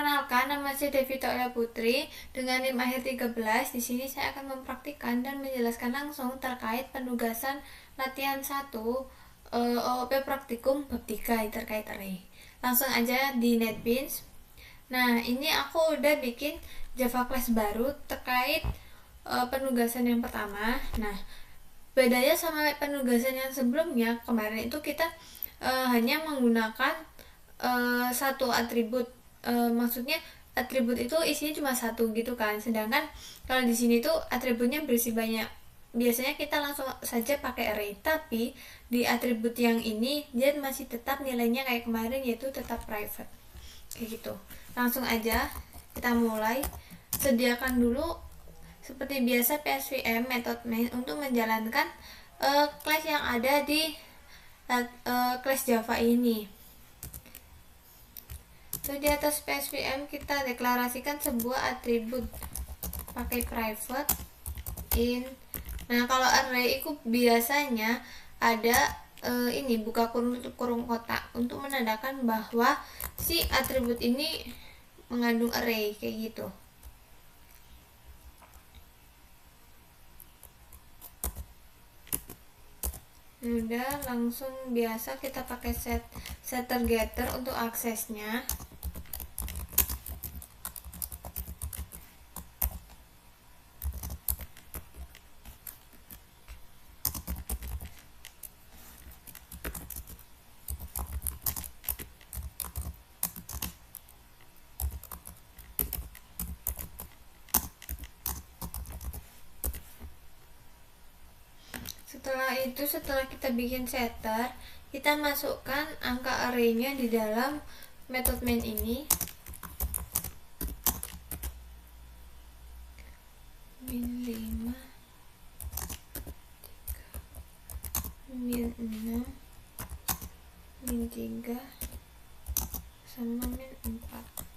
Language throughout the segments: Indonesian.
Perkenalkan, nama saya Devita Olia Putri dengan NIM akhir 13. Di sini saya akan mempraktikkan dan menjelaskan langsung terkait penugasan latihan 1 OOP Praktikum bab 3 terkait array. Langsung aja di NetBeans. Nah, ini aku udah bikin Java class baru terkait penugasan yang pertama. Nah, bedanya sama penugasan yang sebelumnya, kemarin itu kita hanya menggunakan satu atribut. Maksudnya atribut itu isinya cuma satu gitu kan, sedangkan kalau di sini tuh atributnya berisi banyak. Biasanya kita langsung saja pakai array, tapi di atribut yang ini dia masih tetap nilainya kayak kemarin, yaitu tetap private kayak gitu. Langsung aja kita mulai. Sediakan dulu seperti biasa PSVM method main untuk menjalankan class yang ada di class Java ini. Di atas PSVM kita deklarasikan sebuah atribut pakai private in. Nah, kalau array itu biasanya ada ini buka kurung kotak untuk menandakan bahwa si atribut ini mengandung array kayak gitu. Udah, langsung biasa kita pakai setter getter untuk aksesnya. Setelah kita bikin setter, kita masukkan angka arraynya di dalam method main ini. Min 5, min 6, min 3, sama min 4.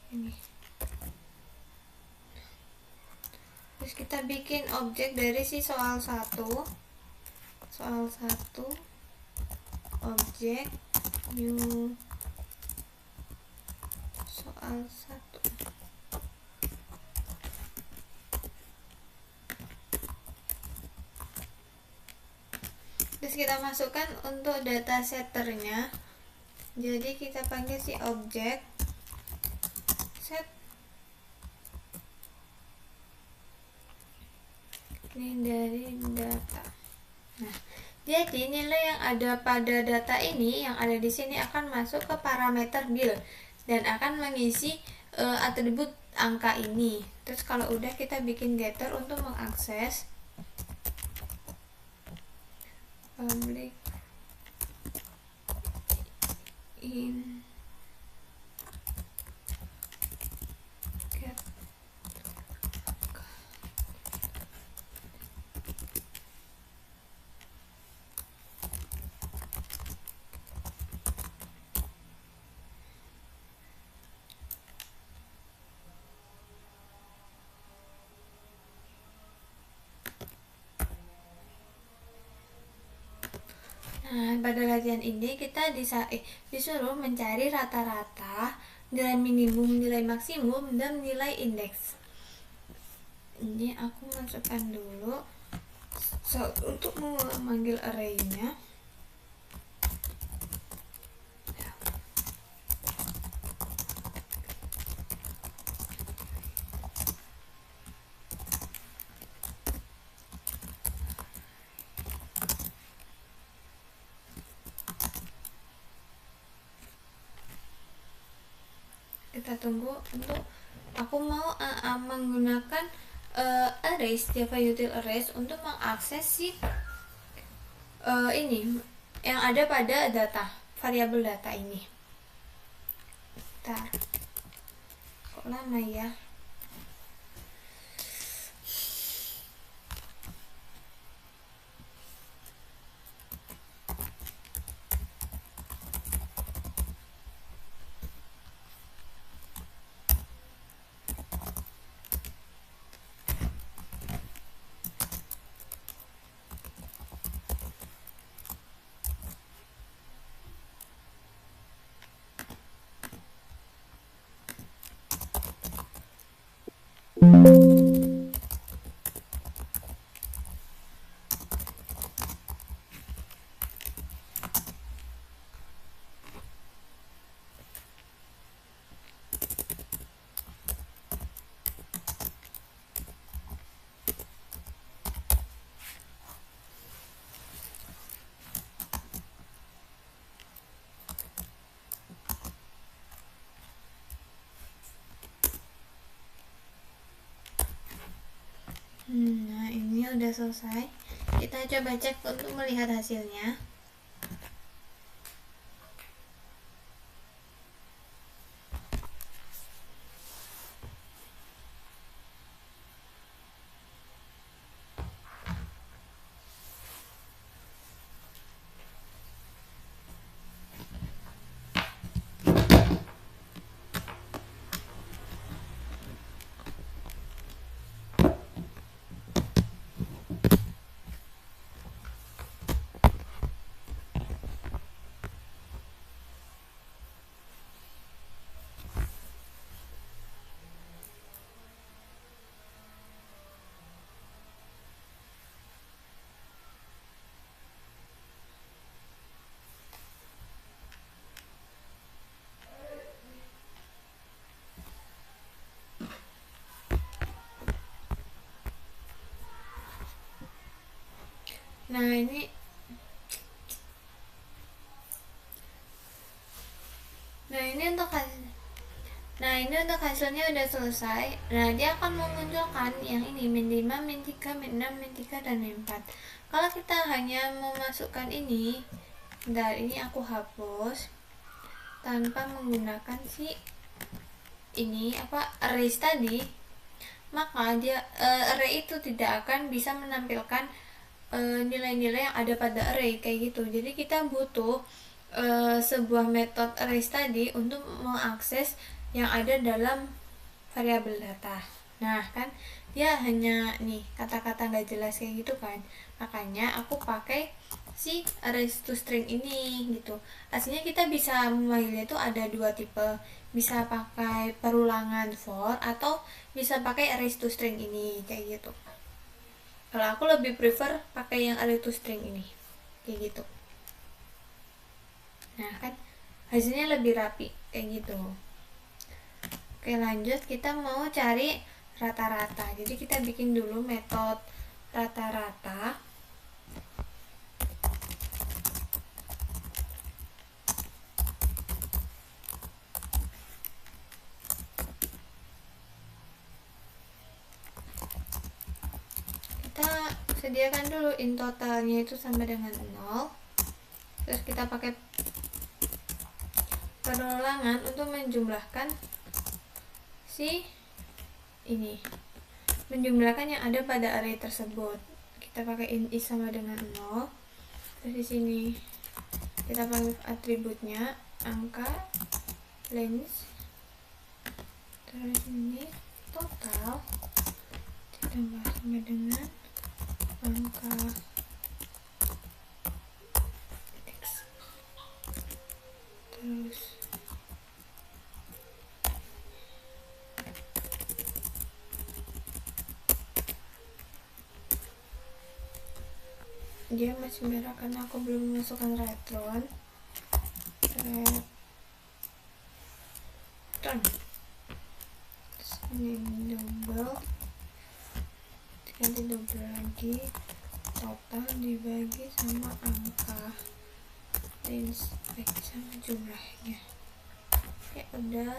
Ini. Terus kita bikin objek dari si soal 1. Soal 1 objek new soal 1. Terus kita masukkan untuk data setternya. Jadi kita panggil si objek set ini dari data. Nah, jadi nilai yang ada pada data ini, yang ada di sini akan masuk ke parameter build dan akan mengisi atribut angka ini. Terus kalau udah, kita bikin getter untuk mengakses public in get. Nah, pada latihan ini kita disuruh mencari rata-rata, nilai minimum, nilai maksimum, dan nilai indeks. Ini aku masukkan dulu untuk memanggil arraynya. Kita tunggu untuk aku mau menggunakan arrays, Java util arrays untuk mengakses si ini yang ada pada data, variabel data ini. Bentar, kok lama ya. Nah, ini udah selesai. Kita coba cek untuk melihat hasilnya. Nah, ini untuk hasil. Nah, ini untuk hasilnya udah selesai. Nah, dia akan memunculkan yang ini min 5, min 3, min 6, min 3, dan min 4. Kalau kita hanya memasukkan ini, bentar, ini aku hapus tanpa menggunakan si ini arrays tadi, maka dia array itu tidak akan bisa menampilkan nilai-nilai yang ada pada array kayak gitu. Jadi kita butuh sebuah metode arrays tadi untuk mengakses yang ada dalam variabel data. Nah, kan dia hanya nih kata-kata nggak jelas kayak gitu kan. Makanya aku pakai si arrays to string ini gitu. Aslinya kita bisa memanggilnya itu ada dua tipe. Bisa pakai perulangan for atau bisa pakai arrays to string ini kayak gitu. Kalau aku lebih prefer pakai yang array to string ini kayak gitu. Nah, kan hasilnya lebih rapi kayak gitu. Oke, lanjut, kita mau cari rata-rata. Jadi kita bikin dulu metode rata-rata. Kita sediakan dulu in totalnya itu sama dengan 0. Terus kita pakai perulangan untuk menjumlahkan si ini, menjumlahkan yang ada pada array tersebut. Kita pakai int is sama dengan 0. Terus di sini kita pakai atributnya angka, length, terus ini total ditambah sama dengan angka x, terus dia masih merah karena aku belum memasukkan retron. Terus ini double, ganti double lagi, total dibagi sama angka, range bagi sama jumlahnya. Ya udah,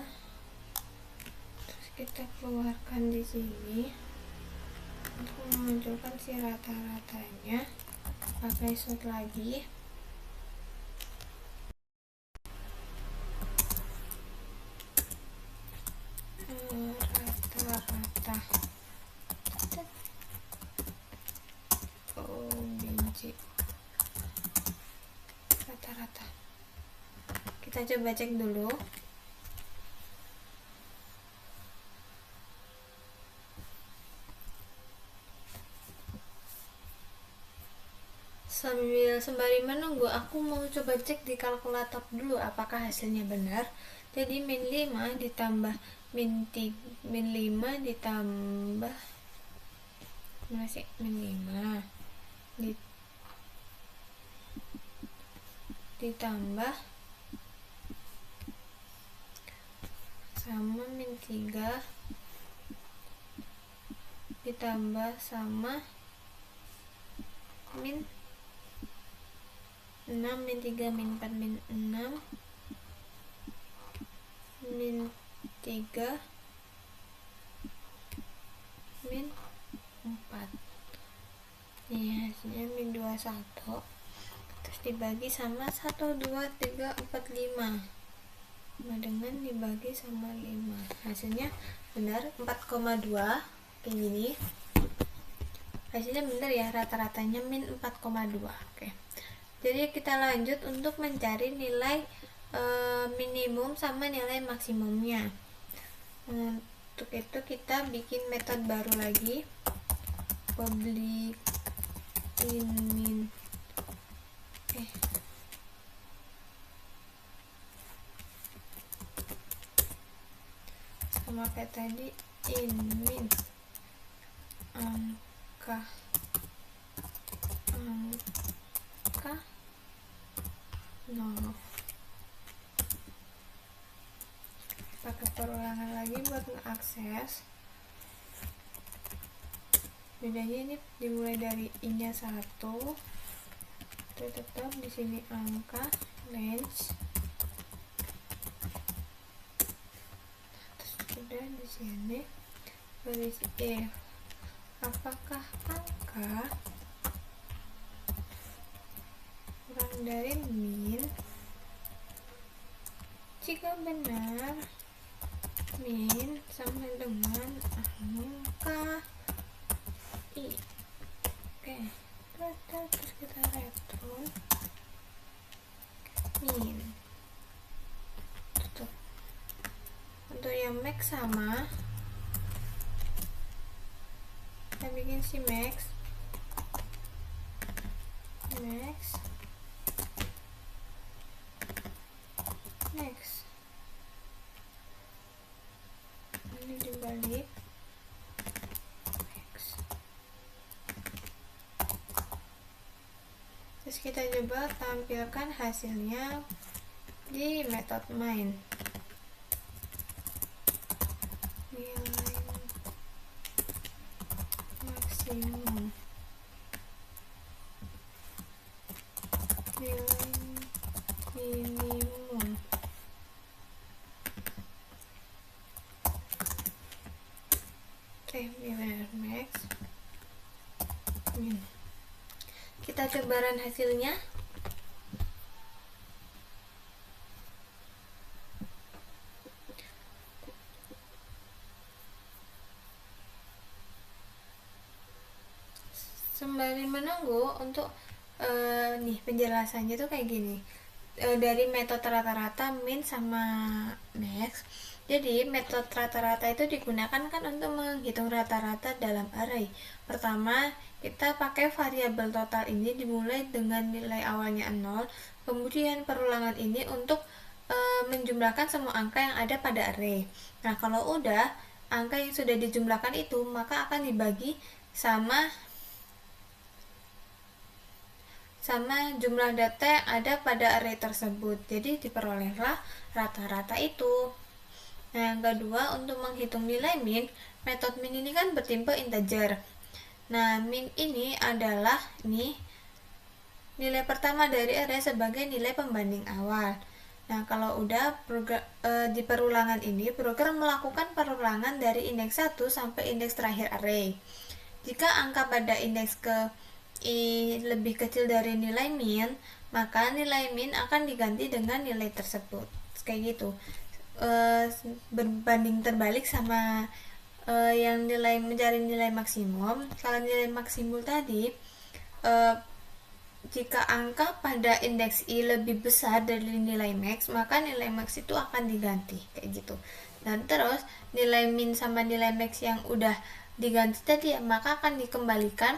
terus kita keluarkan di sini untuk memunculkan si rata-ratanya. Pakai sort lagi. Rata-rata. Oh, benci. Rata-rata. Kita coba cek dulu. Sembari menunggu, aku mau coba cek di kalkulator dulu apakah hasilnya benar. Jadi min 5 ditambah min 5 ditambah masih min 5 ditambah sama min 3 ditambah sama min 6 min 3 min 4 min 6 min 3 min 4. Nih hasilnya min 21, terus dibagi sama 1, 2, 3, 4, 5 sama dengan dibagi sama 5, hasilnya benar 4,2. kayak gini hasilnya benar ya, rata-ratanya min 4,2. Oke, jadi kita lanjut untuk mencari nilai minimum sama nilai maksimumnya. Untuk itu kita bikin metode baru lagi, public in min sama kayak tadi, in min angka 0. Pakai perulangan lagi buat ngeakses. Bedanya ini dimulai dari i-nya 1, tetap di sini angka range, terus sudah di sini berisi if apakah angka kurang dari min. Jika benar, min sama dengan angka i. Oke, terus kita return min. Tutup. Untuk yang max sama, kita bikin si max ini dibalik max. Terus kita coba tampilkan hasilnya di metode main. Nilai maksimum, nilai minimum, nilai max min. Kita coba run hasilnya. Sembari menunggu untuk nih penjelasannya tuh kayak gini, dari metode rata-rata min sama max. Jadi metode rata-rata itu digunakan kan untuk menghitung rata-rata dalam array. Pertama, kita pakai variabel total ini dimulai dengan nilai awalnya 0, kemudian perulangan ini untuk menjumlahkan semua angka yang ada pada array. Nah, kalau udah angka yang sudah dijumlahkan itu, maka akan dibagi sama jumlah data yang ada pada array tersebut. Jadi diperolehlah rata-rata itu. Nah, yang kedua, untuk menghitung nilai min, metode min ini kan bertipe integer. Nah, min ini adalah nilai pertama dari array sebagai nilai pembanding awal. Nah, kalau udah di perulangan ini, program melakukan perulangan dari indeks 1 sampai indeks terakhir array. Jika angka pada indeks ke i lebih kecil dari nilai min, maka nilai min akan diganti dengan nilai tersebut. Kayak gitu. Berbanding terbalik sama yang nilai mencari nilai maksimum. Kalau nilai maksimum tadi, jika angka pada indeks i lebih besar dari nilai max, maka nilai max itu akan diganti kayak gitu. Dan terus nilai min sama nilai max yang udah diganti tadi, maka akan dikembalikan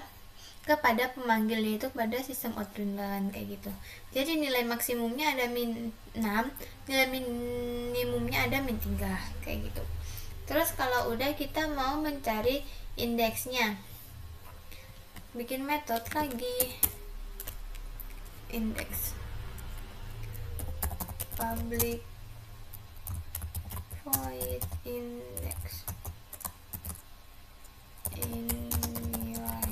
kepada pemanggilnya, itu pada sistem output kayak gitu. Jadi nilai maksimumnya ada min 6, nilai minimumnya ada min 3 kayak gitu. Terus kalau udah kita mau mencari indeksnya, bikin metode lagi, index public void index nilai,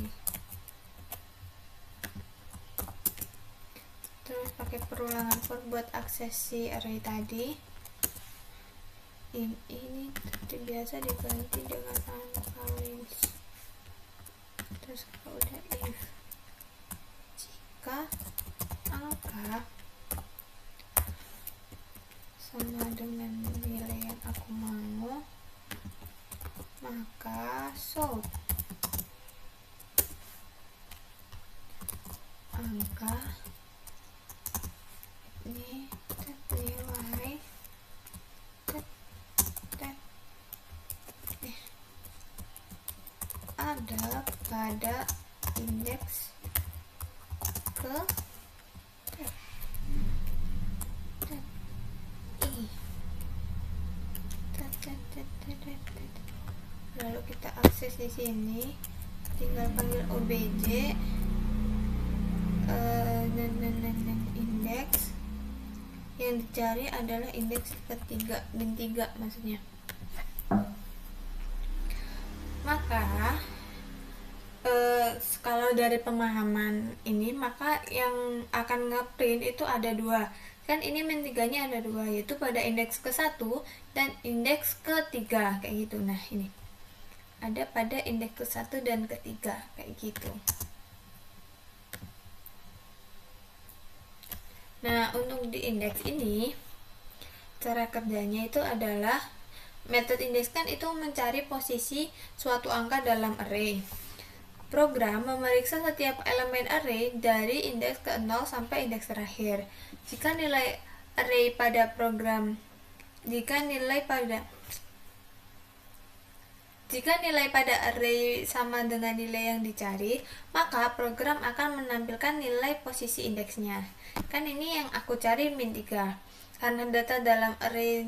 terus pakai perulangan for buat akses si array tadi. Ini biasa diganti dengan angka range. Terus kalau udah if jika angka sama dengan nilai yang aku mau, maka show angka ini nilai ada pada indeks ke lalu kita akses di sini, tinggal panggil obj indeks yang dicari adalah indeks ketiga, bin 3 maksudnya. Maka kalau dari pemahaman ini, maka yang akan ngeprint itu ada dua, kan ini min 3-nya ada dua, yaitu pada indeks ke-1 dan indeks ke-3 kayak gitu. Nah ini ada pada indeks ke-1 dan ke-3 kayak gitu. Nah untuk di indeks ini cara kerjanya itu adalah metode indeks kan itu mencari posisi suatu angka dalam array. Program memeriksa setiap elemen array dari indeks ke-0 sampai indeks terakhir. Jika nilai array pada array sama dengan nilai yang dicari, maka program akan menampilkan nilai posisi indeksnya. Kan ini yang aku cari min 3. Karena data dalam array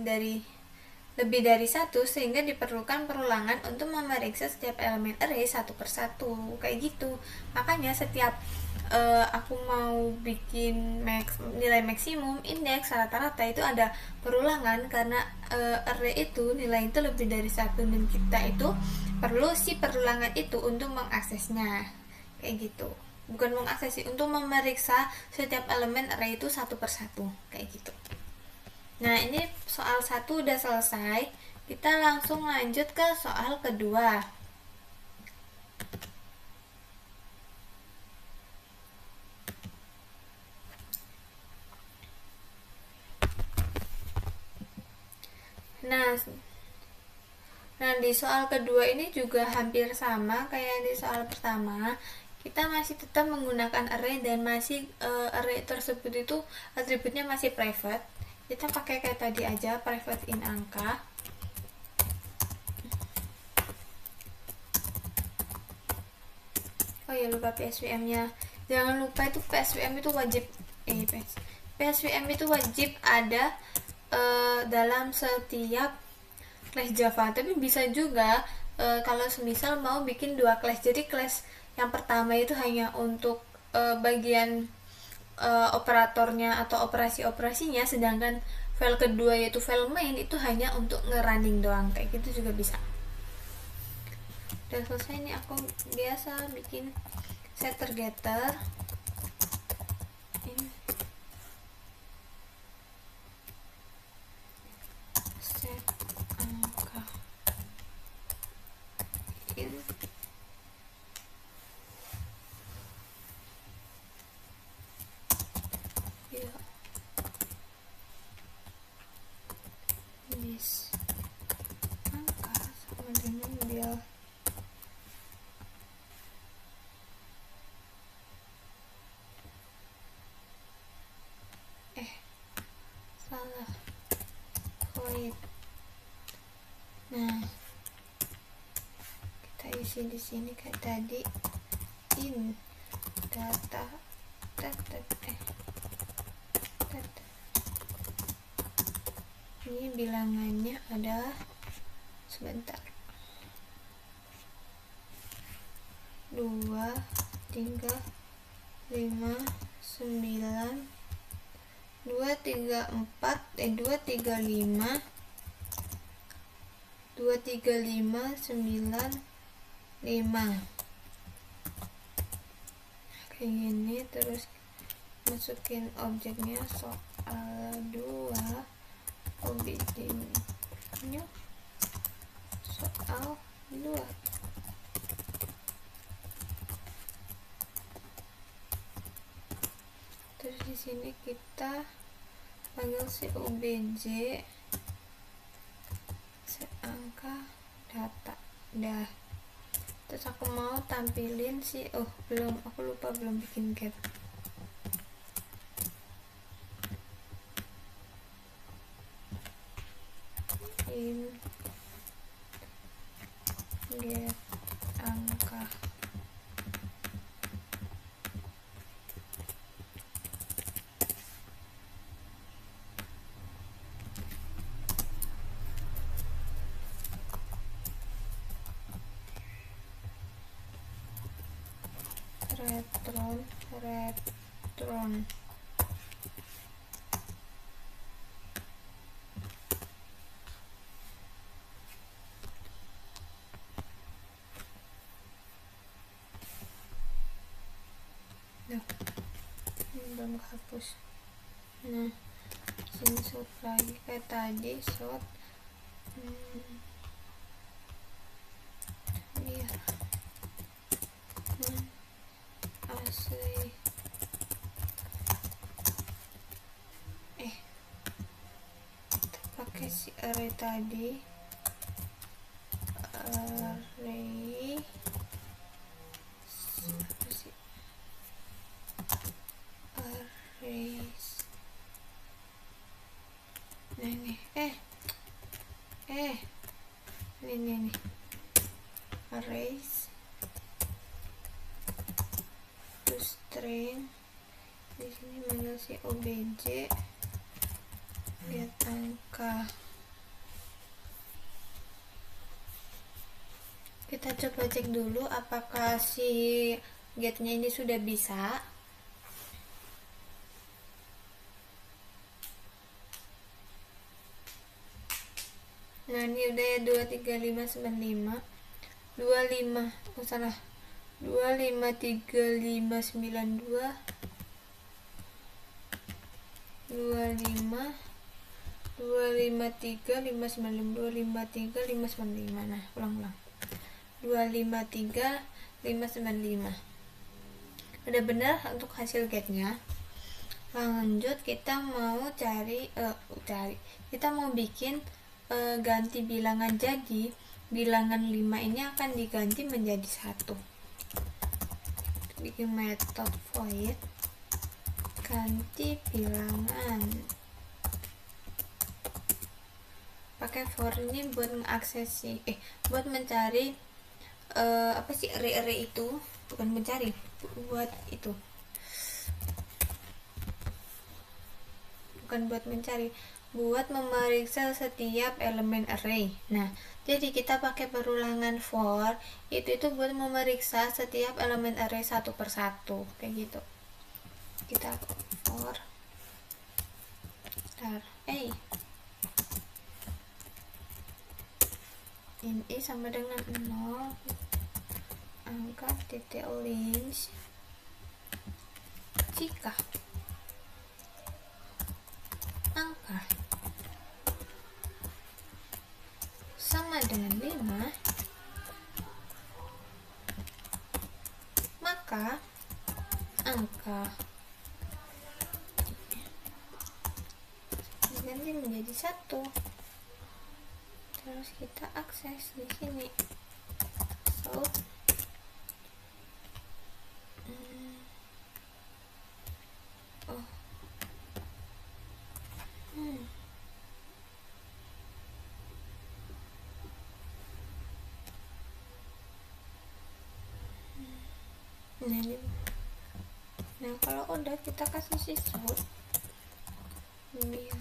lebih dari satu, sehingga diperlukan perulangan untuk memeriksa setiap elemen array satu persatu kayak gitu. Makanya setiap aku mau bikin nilai maksimum indeks rata-rata itu ada perulangan, karena array itu nilai itu lebih dari satu dan kita itu perlu si perulangan itu untuk mengaksesnya kayak gitu. Bukan mengakses sih, untuk memeriksa setiap elemen array itu satu persatu kayak gitu. Nah ini soal 1 udah selesai, kita langsung lanjut ke soal kedua. Nah di soal kedua ini juga hampir sama kayak di soal pertama. Kita masih tetap menggunakan array dan masih array tersebut itu atributnya masih private. Kita pakai kayak tadi aja, private in angka. Oh ya lupa PSWM-nya. Jangan lupa itu PSWM itu wajib PSWM itu wajib ada dalam setiap kelas Java. Tapi bisa juga kalau semisal mau bikin 2 kelas. Jadi kelas yang pertama itu hanya untuk bagian operatornya atau operasi-operasinya, sedangkan file kedua yaitu file main itu hanya untuk ngerunning doang, kayak gitu juga bisa. Udah selesai nih, aku biasa bikin setter getter ini set angka in this angka sama dengan dia salah void. Nah kita isi di sini kayak tadi, in data ini bilangannya adalah sebentar. 2 3 5 9 2 3 4 2 3 5 2 3 5 9 5 kayak gini. Terus masukin objeknya soal 2 objeknya soal 2. Terus di sini kita panggil si OBJ angka data. Dah. Terus aku mau tampilin si aku lupa belum bikin get. Get angka. Retron nah, ini belum hapus. Nah, sini short lagi kayak tadi, short biar asli pakai si array tadi, array arrays. Nah ini ini arrays to string. Di sini manggil si obj get angka. Kita coba cek dulu apakah si getnya ini sudah bisa. Nah ini udah ya, 23595 25 salah 253592 25 253 595 253 595. Nah ulang 253 595 udah benar untuk hasil getnya. Lanjut kita mau kita mau bikin ganti bilangan. Jadi bilangan 5 ini akan diganti menjadi 1. Bikin metode void ganti bilangan. Pakai for ini buat mengakses buat mencari array itu, bukan mencari, buat itu. Bukan buat mencari, buat memeriksa setiap elemen array. Nah, jadi kita pakai perulangan for itu buat memeriksa setiap elemen array satu persatu, kayak gitu. Kita for star ini sama dengan 0, angka titik length jika angka sama dengan 5, maka angka diganti menjadi 1. Terus kita akses di sini. So nah kalau udah kita kasih siswa biar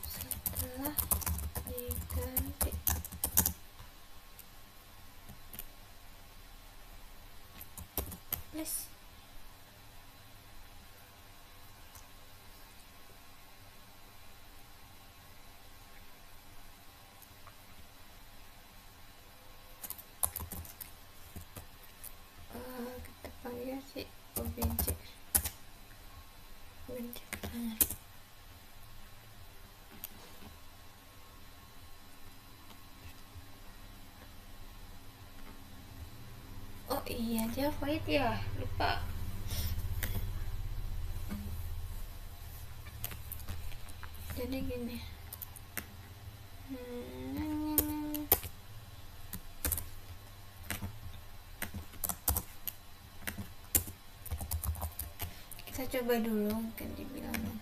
setelah diganti. Please. Kita panggil si obj bilangan. Oh iya, dia void ya, lupa. Jadi gini, kita coba dulu ganti bilangan.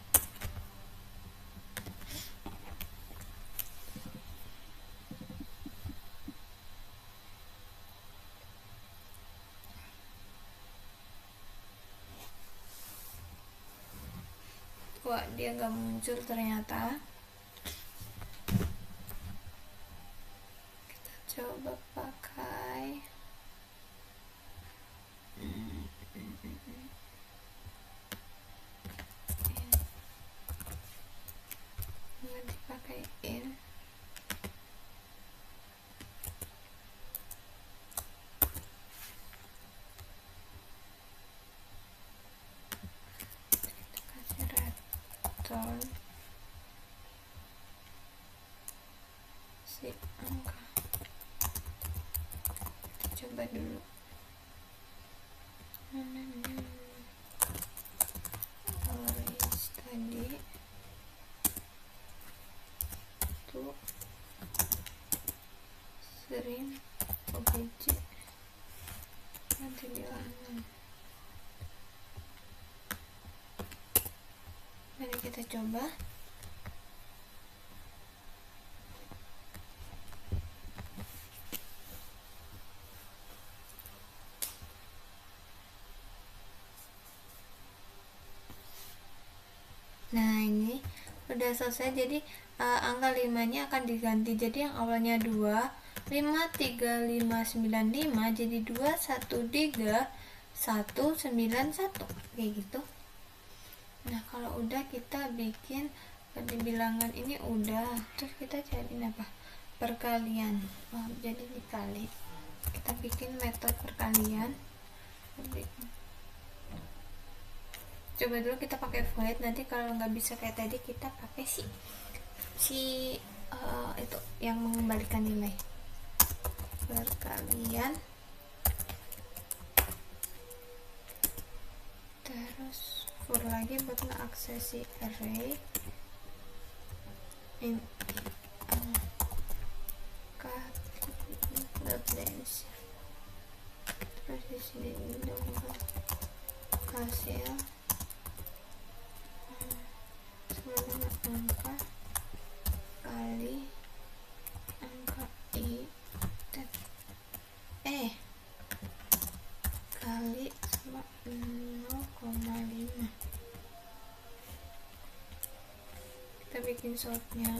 Wah, dia nggak muncul ternyata. Kita coba pakai nggak dipakein. Si angka, kita coba dulu. Orange tadi itu sering obj nanti bilangan. Mari kita coba. Nah, ini udah selesai. Jadi angka 5 nya akan diganti. Jadi yang awalnya 2, 5, 3, 5, 9, 5 jadi 2, 1, 3, 1, 9, 1 kayak gitu. Nah, kalau udah kita bikin ganti bilangan ini udah. Terus kita jadiin apa? Perkalian. Jadi dikali. Kita bikin metode perkalian. Coba dulu kita pakai void, nanti kalau nggak bisa kayak tadi kita pakai si itu yang mengembalikan nilai. Perkalian terus for lagi buat mengakses si array ini length. Terus di sini dong hasil sama dengan angka kali angka i dan kali sama 0,5. Kita bikin shortnya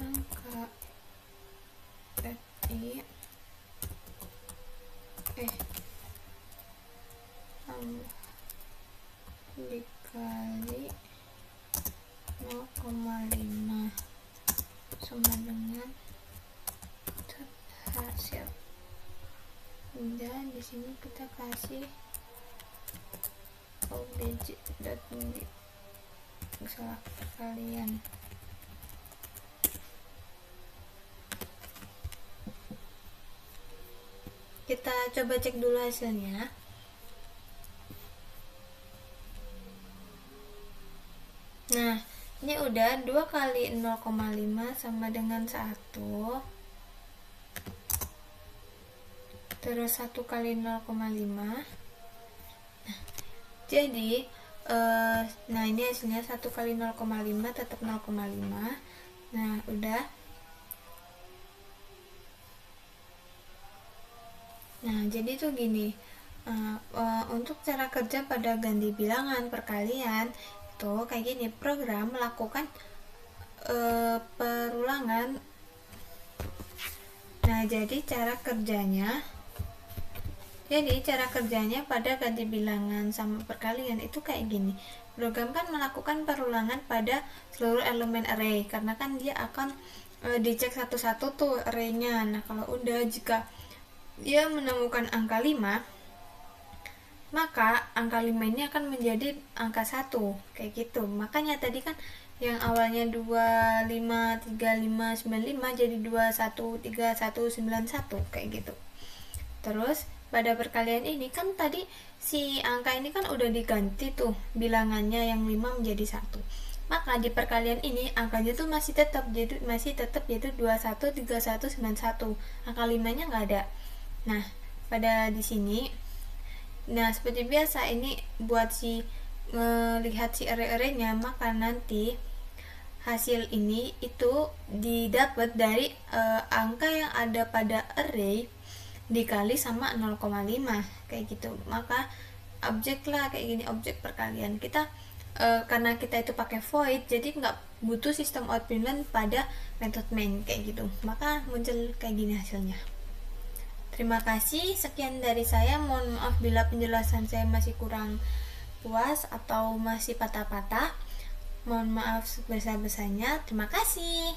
angka i dikali 0,5 sama dengan hasil. Dan di sini kita kasih obj salah perkalian. Kita coba cek dulu hasilnya. Nah, ini udah 2 kali 0,5 sama dengan 1. Terus 1 kali 0,5. Nah, jadi nah ini hasilnya 1 kali 0,5 tetap 0,5. Nah, udah. Nah, jadi tuh gini. Untuk cara kerja pada ganti bilangan perkalian itu kayak gini, program melakukan perulangan. Nah, jadi cara kerjanya pada ganti bilangan sama perkalian itu kayak gini. Program kan melakukan perulangan pada seluruh elemen array, karena kan dia akan dicek satu-satu tuh arraynya. Nah, kalau udah, jika dia menemukan angka 5, maka angka 5 ini akan menjadi angka 1, kayak gitu. Makanya tadi kan yang awalnya 253595 jadi 213191 kayak gitu. Terus pada perkalian ini kan tadi si angka ini kan udah diganti tuh bilangannya, yang 5 menjadi 1. Maka di perkalian ini angkanya tuh masih tetap yaitu 213191. Angka 5-nya nggak ada. Nah, pada di sini, nah seperti biasa ini buat si melihat si array-arraynya, maka nanti hasil ini itu didapat dari angka yang ada pada array dikali sama 0,5 kayak gitu. Maka objek lah kayak gini, objek perkalian kita karena kita itu pakai void, jadi nggak butuh sistem output pada method main kayak gitu, maka muncul kayak gini hasilnya. Terima kasih, sekian dari saya. Mohon maaf bila penjelasan saya masih kurang puas atau masih patah-patah. Mohon maaf sebesar-besarnya. Terima kasih.